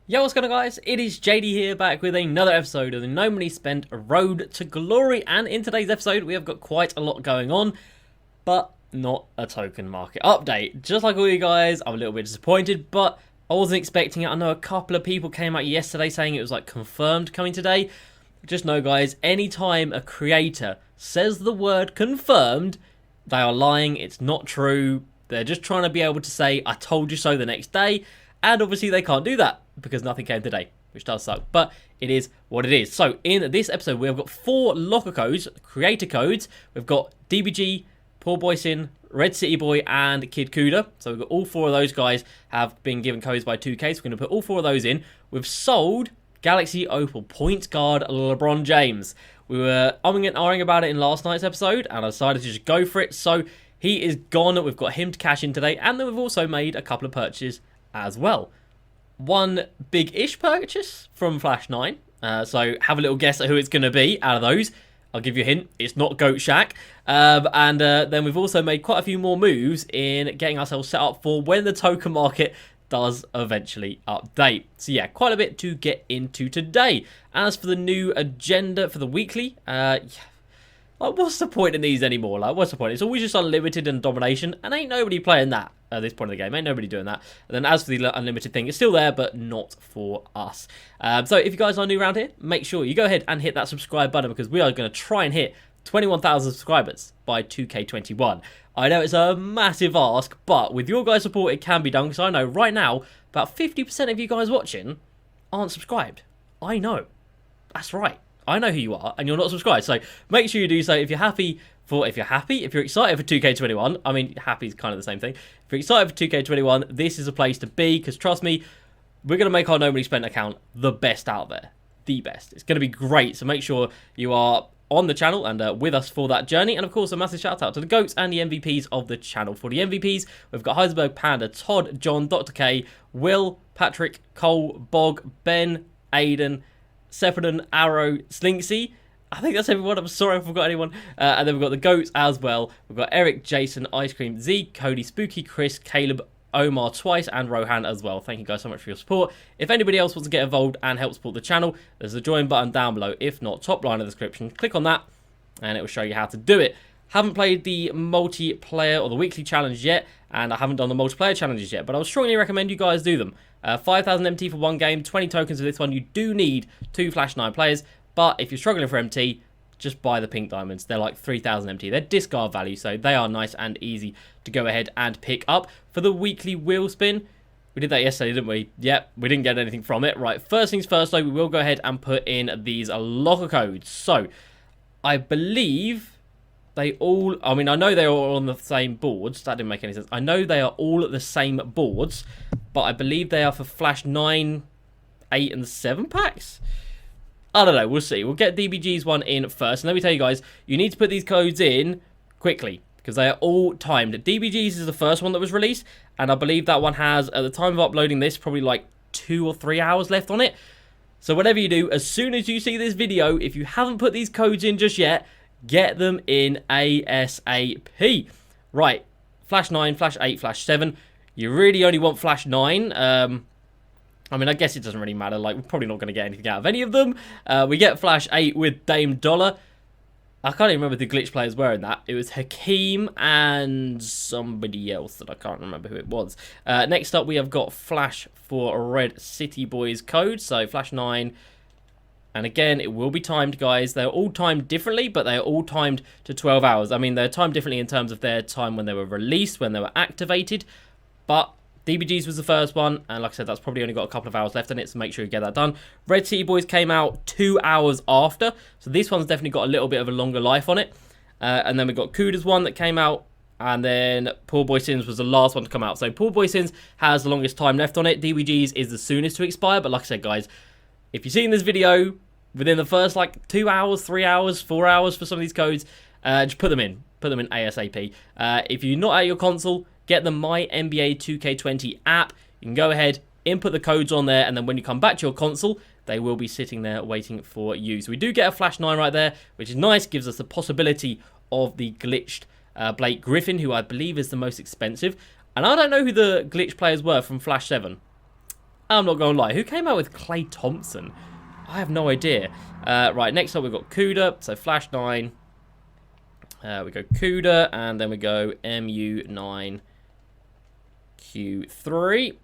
Yo, what's going on, guys? It is JD here, back with another episode of the No Money Spent Road to Glory. And in today's episode, we have got quite a lot going on, but not a token market update. Just like all you guys, I'm a little bit disappointed, but I wasn't expecting it. I know a couple of people came out yesterday saying it was like confirmed coming today. Just know, guys, anytime a creator says the word confirmed, they are lying. It's not true. They're just trying to be able to say, I told you so the next day. And obviously they can't do that because nothing came today, which does suck. But it is what it is. So in this episode, we've got 4 locker codes, creator codes. We've got DBG, Poor Boy Sin, Red City Boy, and Kid Cuda. So we've got all 4 of those guys have been given codes by 2K. So we're going to put all 4 of those in. We've sold Galaxy Opal point guard LeBron James. We were umming and ahhing about it in last night's episode, and I decided to just go for it. So he is gone. We've got him to cash in today, and then we've also made a couple of purchases as well. One big-ish purchase from Flash 9. So have a little guess at who it's going to be out of those. I'll give you a hint. It's not Goat Shack. And then we've also made quite a few more moves in getting ourselves set up for when the token market does eventually update. So yeah, quite a bit to get into today. As for the new agenda for the weekly, like, what's the point in these anymore? Like, what's the point? It's always just unlimited and domination, and ain't nobody playing that at this point of the game. Ain't nobody doing that. And then as for the unlimited thing, it's still there, but not for us. So if you guys are new around here, make sure you go ahead and hit that subscribe button, because we are going to try and hit 21,000 subscribers by 2K21. I know it's a massive ask, but with your guys' support, it can be done, because I know right now, about 50% of you guys watching aren't subscribed. I know. That's right. I know who you are, and you're not subscribed. So make sure you do so. If you're excited for 2K21, I mean, happy is kind of the same thing. If you're excited for 2K21, this is a place to be, because trust me, we're going to make our No Money Spent account the best out there. The best. It's going to be great. So make sure you are on the channel and with us for that journey. And of course, a massive shout out to the GOATs and the MVPs of the channel. For the MVPs, we've got Heisenberg, Panda, Todd, John, Dr. K, Will, Patrick, Cole, Bog, Ben, Aiden, Sepidon, Arrow, Slinksy. I think that's everyone. I'm sorry if I forgot anyone. And then we've got the GOATs as well. We've got Eric, Jason, Ice Cream, Z, Cody, Spooky, Chris, Caleb, Omar twice, and Rohan as well. Thank you guys so much for your support. If anybody else wants to get involved and help support the channel, there's a join button down below. If not, top line of the description. Click on that and it will show you how to do it. Haven't played the multiplayer or the weekly challenge yet, and I haven't done the multiplayer challenges yet, but I would strongly recommend you guys do them. 5,000 MT for one game, 20 tokens for this one. You do need 2 Flash 9 players, but if you're struggling for MT, just buy the pink diamonds. They're like 3,000 MT. They're discard value, so they are nice and easy to go ahead and pick up. For the weekly wheel spin, we did that yesterday, didn't we? Yep, we didn't get anything from it. Right, first things first, though, we will go ahead and put in these locker codes. So, I believe they all, I mean, I know they're all on the same boards. That didn't make any sense. I know they are all at the same boards, but I believe they are for Flash 9, 8, and 7 packs. I don't know. We'll see. We'll get DBG's one in first. And let me tell you guys, you need to put these codes in quickly, because they are all timed. DBG's is the first one that was released, and I believe that one has, at the time of uploading this, probably like 2 or 3 hours left on it. So whatever you do, as soon as you see this video, if you haven't put these codes in just yet, get them in ASAP. Right, Flash 9, Flash 8, Flash 7. You really only want Flash 9. I mean, I guess it doesn't really matter. Like, we're probably not going to get anything out of any of them. We get Flash 8 with Dame Dollar. I can't even remember the glitch players were in that. It was Hakeem and somebody else that I can't remember who it was. Next up, we have got Flash for Red City Boys code. So, Flash 9. And again, it will be timed, guys. They're all timed differently, but they're all timed to 12 hours. I mean, they're timed differently in terms of their time when they were released, when they were activated. But DBG's was the first one, and like I said, that's probably only got a couple of hours left in it, so make sure you get that done. Red City Boys came out 2 hours after, so this one's definitely got a little bit of a longer life on it. And then we got Kuda's one that came out, and then Poor Boy Sins was the last one to come out. So Poor Boy Sins has the longest time left on it. DBG's is the soonest to expire, but like I said, guys, if you've seen this video within the first like 2 hours, 3 hours, 4 hours for some of these codes, just put them in. Put them in ASAP. If you're not at your console, get the My NBA 2K20 app. You can go ahead, input the codes on there, and then when you come back to your console, they will be sitting there waiting for you. So we do get a Flash 9 right there, which is nice. Gives us the possibility of the glitched Blake Griffin, who I believe is the most expensive. And I don't know who the glitch players were from Flash 7. I'm not going to lie. Who came out with Klay Thompson? I have no idea. Right, next up we've got Cuda. So Flash 9. We go Cuda, and then we go MU9 Q3.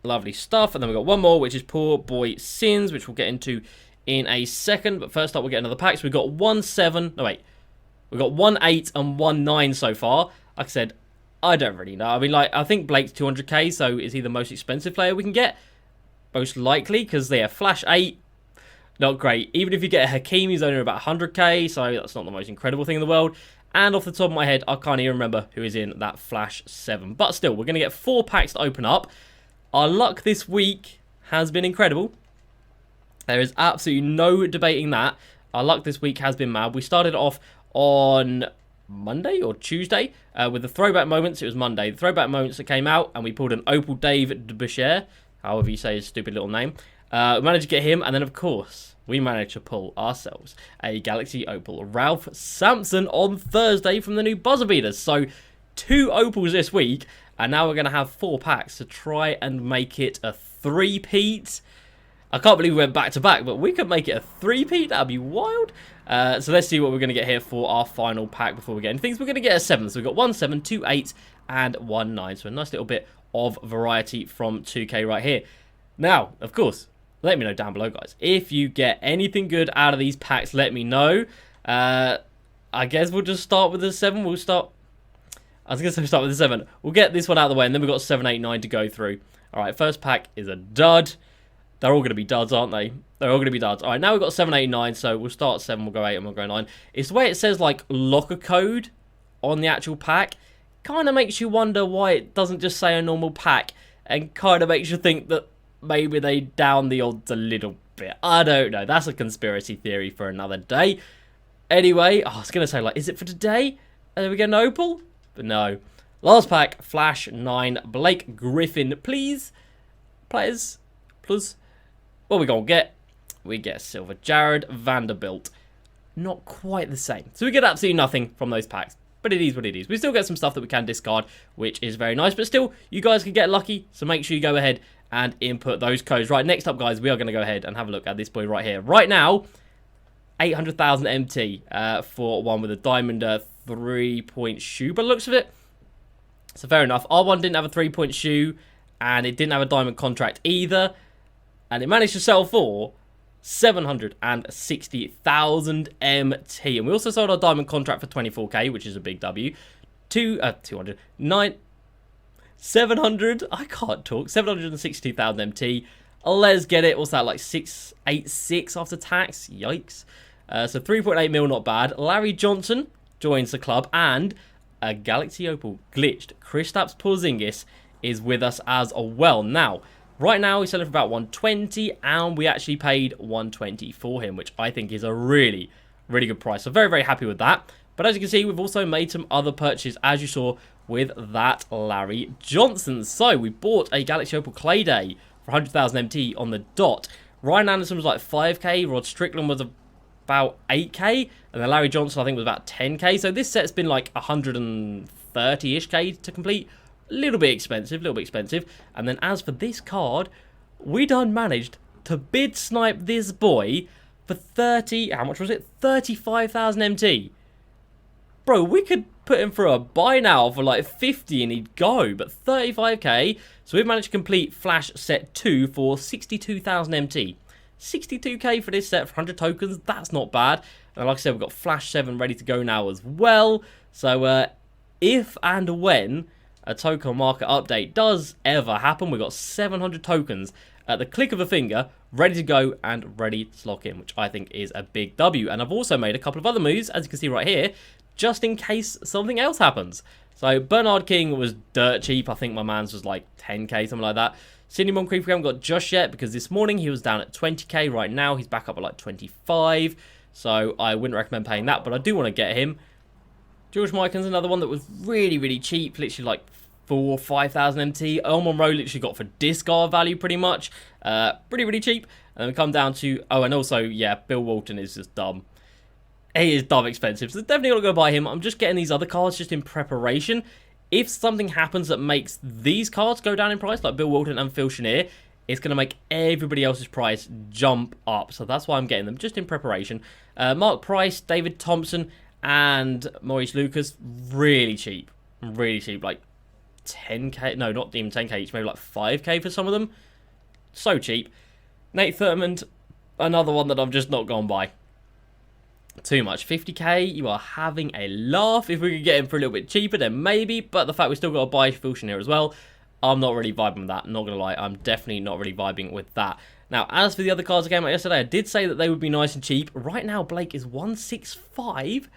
Lovely stuff. And then we've got one more, which is Poor Boy Sins, which we'll get into in a second. But first up, we'll get another pack. So we've got 1-7. No, wait. We've got 1-8 and 1-9 so far. Like I said, I don't really know. I mean, like, I think Blake's 200k, so is he the most expensive player we can get? Most likely, because they have Flash 8. Not great. Even if you get a Hakeem, he's only about 100k, so that's not the most incredible thing in the world. And off the top of my head, I can't even remember who is in that Flash 7. But still, we're going to get 4 packs to open up. Our luck this week has been incredible. There is absolutely no debating that. Our luck this week has been mad. We started off on Monday or Tuesday with the throwback moments. It was Monday. The throwback moments that came out, and we pulled an Opal Dave de Boucher, however you say his stupid little name. We managed to get him, and then of course we managed to pull ourselves a Galaxy Opal Ralph Sampson on Thursday from the new buzzer beaters. So 2 Opals this week, and now we're going to have 4 packs to try and make it a 3-peat. I can't believe we went back to back, but we could make it a 3-peat. That'd be wild. So let's see what we're going to get here for our final pack before we get into things. We're going to get a 7. So we've got 1-7, 2-8, and 1-9. So a nice little bit of variety from 2K right here. Now, of course, let me know down below, guys. If you get anything good out of these packs, let me know. I guess we'll just start with the 7. We'll start... I was going to say start with the 7. We'll get this one out of the way, and then we've got 7, 8, 9 to go through. All right, first pack is a dud. They're all going to be duds, aren't they? They're all going to be duds. All right, now we've got 7, 8, 9, so we'll start 7, we'll go 8, and we'll go 9. It's the way it says, like, locker code on the actual pack. Kind of makes you wonder why it doesn't just say a normal pack, and kind of makes you think that maybe they down the odds a little bit. I don't know. That's a conspiracy theory for another day. Anyway, I was going to say, like, is it for today? Are we getting an Opal? But no. Last pack, Flash 9, Blake Griffin, please. Players, please. What we gonna get? We get Silver Jared Vanderbilt. Not quite the same. So we get absolutely nothing from those packs. But it is what it is. We still get some stuff that we can discard, which is very nice. But still, you guys can get lucky. So make sure you go ahead and input those codes. Right, next up, guys, we are going to go ahead and have a look at this boy right here. Right now, 800,000 MT for one with a diamond 3-point shoe, by the looks of it. So fair enough. R1 didn't have a 3-point shoe, and it didn't have a diamond contract either. And it managed to sell for 760,000 MT. And we also sold our diamond contract for 24k, which is a big W. 700, I can't talk, 762,000 MT. Let's get it. What's that, like 686 after tax? Yikes. So 3.8 mil, not bad. Larry Johnson joins the club, and a Galaxy Opal glitched Kristaps Porzingis is with us as well. Now, right now he's selling for about 120, and we actually paid 120 for him, which I think is a really, really good price. So very, very happy with that. But as you can see, we've also made some other purchases, as you saw with that Larry Johnson. So we bought a Galaxy Opal Clay Day for 100,000 MT on the dot. Ryan Anderson was like 5k, Rod Strickland was about 8k, and then Larry Johnson I think was about 10k. So this set's been like 130-ish k to complete. A little bit expensive, And then as for this card, we done managed to bid snipe this boy for 30, how much was it? 35,000 MT. Bro, we could put him for a buy now for like 50 and he'd go, but 35k. So we've managed to complete Flash set 2 for 62,000 MT. 62k for this set for 100 tokens, that's not bad. And like I said, we've got Flash 7 ready to go now as well. So if and when a token market update does ever happen, we've got 700 tokens at the click of a finger, ready to go and ready to lock in, which I think is a big W. And I've also made a couple of other moves, as you can see right here, just in case something else happens. So Bernard King was dirt cheap. I think my man's was like 10k, something like that. Sidney Moncrief we haven't got just yet, because this morning he was down at 20k. Right now he's back up at like 25. So I wouldn't recommend paying that, but I do want to get him. George Mikan's another one that was really, really cheap. Literally like 4,000 or 5,000 MT. Earl Monroe literally got for discard value pretty much. Pretty, really cheap. And then we come down to... Oh, and also, yeah, Bill Walton is just dumb. He is dumb expensive. So definitely got to go buy him. I'm just getting these other cards just in preparation. if something happens that makes these cards go down in price, like Bill Walton and Phil Chenier, it's going to make everybody else's price jump up. So that's why I'm getting them, just in preparation. Mark Price, David Thompson, and Maurice Lucas, really cheap. Really cheap, like 10k, no, not even 10k each, maybe like 5k for some of them. So cheap. Nate Thurmond, another one that I've just not gone by. Too much. 50k, you are having a laugh. If we could get him for a little bit cheaper, then maybe. But the fact we still got to buy Phil Chenier as well, I'm not really vibing with that. Not going to lie, I'm definitely not really vibing with that. Now, as for the other cards I came out yesterday, I did say that they would be nice and cheap. Right now, Blake is 165.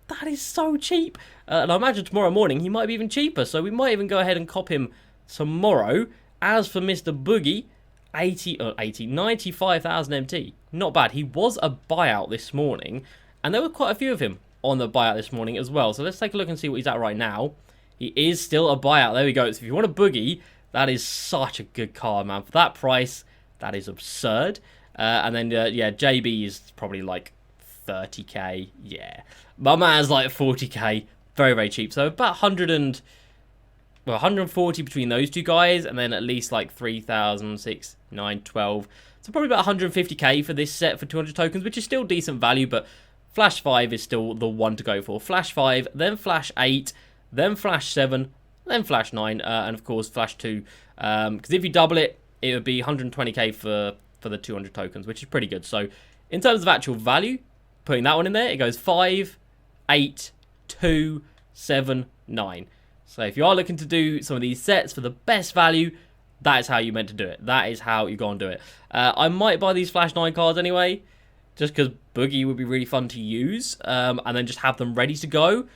That is so cheap. And I imagine tomorrow morning he might be even cheaper. So we might even go ahead and cop him tomorrow. As for Mr. Boogie, 95,000 MT. Not bad. He was a buyout this morning. And there were quite a few of him on the buyout this morning as well. So let's take a look and see what he's at right now. He is still a buyout. There we go. So if you want a Boogie, that is such a good card, man. For that price, that is absurd. And then, yeah, JB is probably like 30k. Yeah. My man's like 40k. Very, very cheap. So about 140 between those two guys. And then at least like 3,000, 6, 9, 12. So probably about 150k for this set for 200 tokens, which is still decent value. But Flash 5 is still the one to go for. Flash 5, then Flash 8, then Flash 7, then Flash 9, and of course Flash 2. Because if you double it, it would be 120k for the 200 tokens, which is pretty good. So in terms of actual value, putting that one in there, it goes 5, 8, 2, 7, 9. So if you are looking to do some of these sets for the best value, that is how you're meant to do it. That is how you go and do it. I might buy these Flash 9 cards anyway, just because Boogie would be really fun to use, and then just have them ready to go.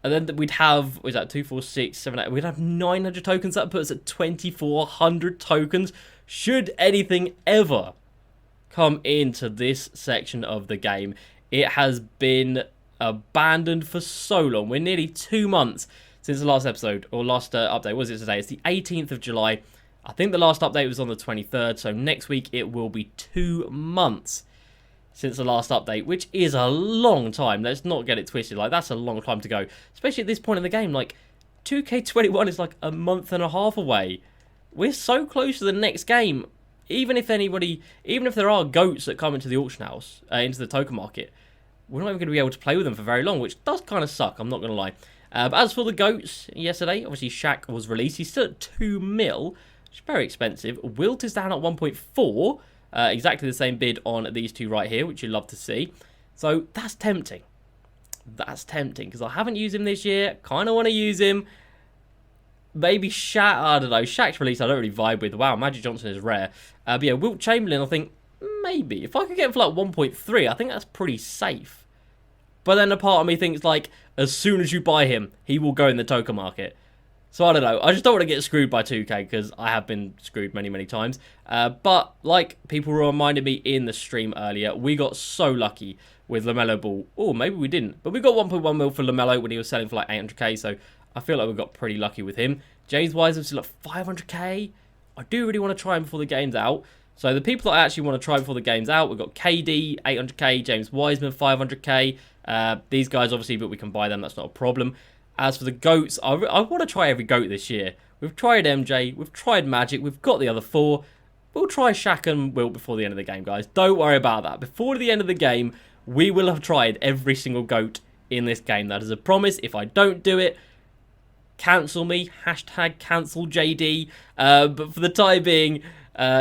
And then we'd have, what is that, 2, 4, 6, 7, 8, we'd have 900 tokens. That puts us at 2,400 tokens. Should anything ever come into this section of the game, it has been abandoned for so long. We're nearly 2 months since the last episode, or last update. What was it today? It's the 18th of July. I think the last update was on the 23rd, so next week it will be 2 months since the last update, which is a long time. Let's not get it twisted. Like, that's a long time to go, especially at this point in the game. Like, 2K21 is like a month and a half away. We're so close to the next game. Even if there are goats that come into the auction house, into the token market, we're not even going to be able to play with them for very long, which does kind of suck, I'm not going to lie. But as for the goats, yesterday, obviously Shaq was released. He's still at 2 mil, which is very expensive. Wilt is down at 1.4. Exactly the same bid on these two right here, which you love to see. So that's tempting. That's tempting, because I haven't used him this year. Kind of want to use him. Maybe Shaq, I don't know. Shaq's release I don't really vibe with. Wow, Magic Johnson is rare. But yeah, Wilt Chamberlain, I think, maybe. If I could get him for like 1.3, I think that's pretty safe. But then a part of me thinks, like, as soon as you buy him, he will go in the token market. So I don't know. I just don't want to get screwed by 2K, because I have been screwed many, many times. But like people reminded me in the stream earlier, we got so lucky with LaMelo Ball. Oh, maybe we didn't. But we got 1.1 mil for LaMelo when he was selling for like 800k. So I feel like we got pretty lucky with him. James Wiseman still at 500k. I do really want to try him before the game's out. So the people that I actually want to try before the game's out, we've got KD, 800k, James Wiseman, 500k. These guys, obviously, but we can buy them. That's not a problem. As for the GOATs, I want to try every GOAT this year. We've tried MJ, we've tried Magic, we've got the other 4. We'll try Shaq and Wilt before the end of the game, guys. Don't worry about that. Before the end of the game, we will have tried every single GOAT in this game. That is a promise. If I don't do it, cancel me. Hashtag cancel JD. But for the time being,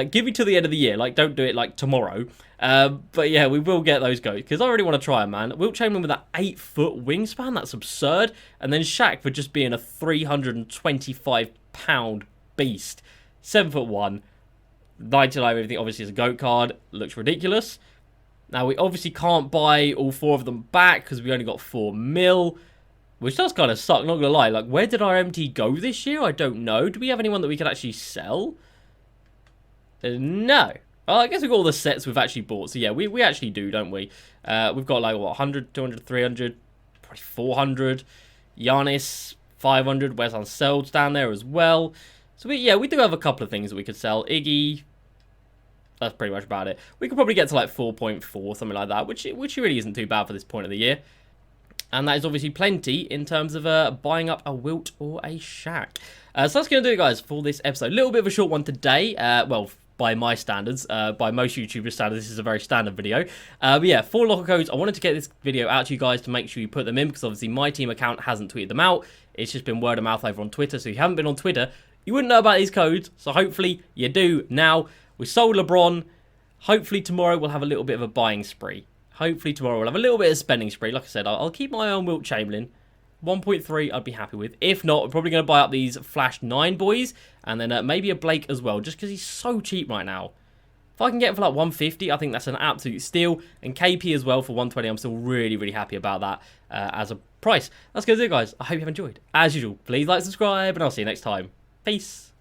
give me till the end of the year. Like, don't do it like tomorrow. But yeah, we will get those goats, because I really want to try them, man. Wilt Chamberlain with that 8-foot wingspan, that's absurd. And then Shaq for just being a 325-pound beast. 7'1", 99 everything, obviously is a goat card. Looks ridiculous. Now, we obviously can't buy all 4 of them back, because we only got 4 mil. Which does kind of suck, not going to lie. Like, where did our MT go this year? I don't know. Do we have anyone that we could actually sell? No. Well, I guess we've got all the sets we've actually bought. So, yeah, we actually do, don't we? We've got, like, what, 100, 200, 300, probably 400. Giannis, 500. Wes Unselved's down there as well. So, we do have a couple of things that we could sell. Iggy, that's pretty much about it. We could probably get to, like, 4.4, something like that, which really isn't too bad for this point of the year. And that is obviously plenty in terms of buying up a Wilt or a Shaq. So that's going to do it, guys, for this episode. A little bit of a short one today. Well, by my standards, by most YouTubers' standards, this is a very standard video. But yeah, 4 locker codes. I wanted to get this video out to you guys to make sure you put them in, because obviously my team account hasn't tweeted them out. It's just been word of mouth over on Twitter. So if you haven't been on Twitter, you wouldn't know about these codes. So hopefully you do now. We sold LeBron. Hopefully tomorrow we'll have a little bit of a buying spree. Hopefully tomorrow we'll have a little bit of spending spree. Like I said, I'll keep my eye on Wilt Chamberlain. 1.3 I'd be happy with. If not, we're probably going to buy up these Flash 9 boys. And then maybe a Blake as well, just because he's so cheap right now. If I can get him for like 150, I think that's an absolute steal. And KP as well for 120. I'm still really, really happy about that as a price. That's going to do it, guys. I hope you have enjoyed. As usual, please like, subscribe, and I'll see you next time. Peace.